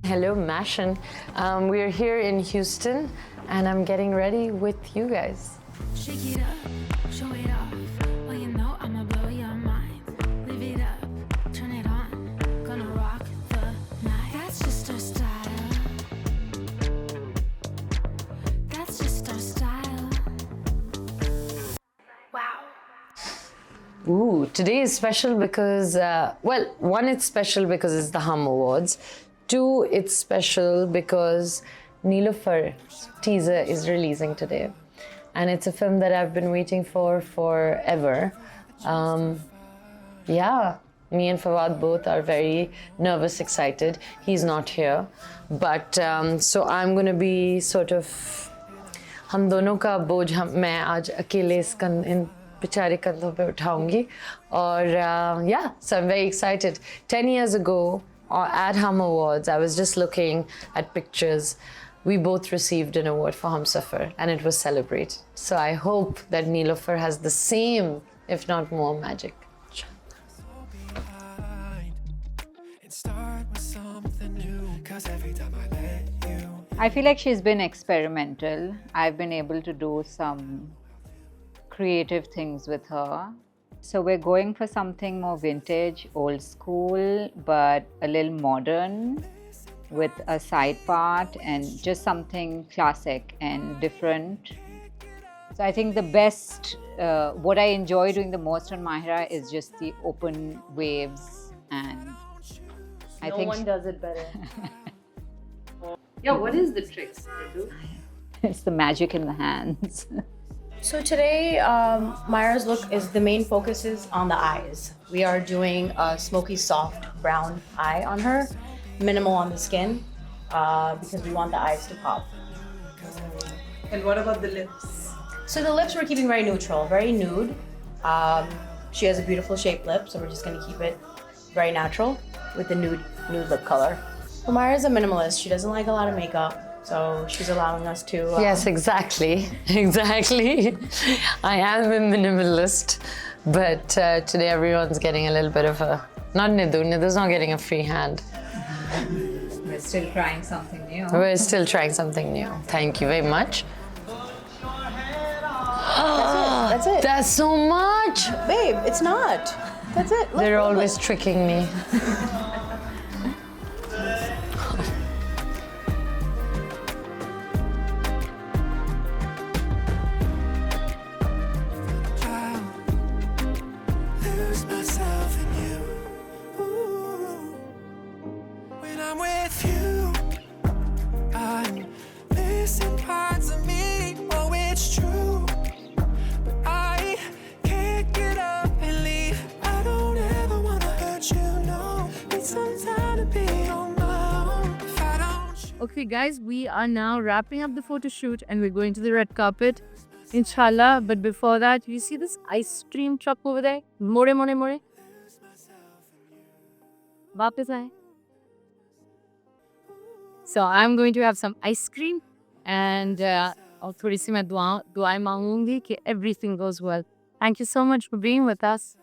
Hello, Mashion. We're here in Houston, and I'm getting ready with you guys. Shake it up, show it off. Well, you know I'ma blow your mind. Live it up, turn it on. Gonna rock the night. That's just our style. That's just our style. Wow. Ooh, today is special because, well, one, it's special because it's the Hum Awards. Two, it's special because Neelofar teaser is releasing today. And it's a film that I've been waiting for forever. Yeah, me and Fawad both are very nervous, excited. He's not here. But so I'm going to be sort of, हम दोनों का बोझ मैं आज अकेले इन बेचारे कंधों पे उठाऊंगी. और yeah, so I'm very excited. 10 years ago, at Hum Awards, I was just looking at pictures. We both received an award for Humsafar, and it was celebrated. So I hope that Neelofar has the same, if not more, magic. I feel like she's been experimental. I've been able to do some creative things with her. So we're going for something more vintage, old school, but a little modern with a side part and just something classic and different. So I think the best, what I enjoy doing the most on Mahira is just the open waves, and I think no one does it better. Yeah, what is the trick? it's the magic in the hands. So today, Mahira's look is the main focus is on the eyes. We are doing a smoky, soft brown eye on her, minimal on the skin, because we want the eyes to pop. And what about the lips? So the lips we're keeping very neutral, very nude. She has a beautiful shaped lip, so we're just gonna keep it very natural with the nude lip color. So Mahira's a minimalist. She doesn't like a lot of makeup. So she's allowing us to... Yes, exactly. Exactly. I am a minimalist, but today everyone's getting a little bit of a... Not Nidhu. Nidhu's not getting a free hand. We're still trying something new. We're still trying something new. Thank you very much. That's it. That's so much! Babe, it's not. That's it. Look, They're look, always look. tricking me. When I'm with you, I'm missing parts of me. Oh, it's true, but I can't get up and leave. I don't ever wanna hurt you, no. Need some time to be on my own. If I don't. Okay guys, we are now wrapping up the photo shoot and we're going to the red carpet, inshallah. But before that, you see this ice cream truck over there? More, more, more. Wapas aaye. So I'm going to have some ice cream and और थोड़ी सी मैं दुआएं मांगूंगी कि everything goes well. Thank you so much for being with us.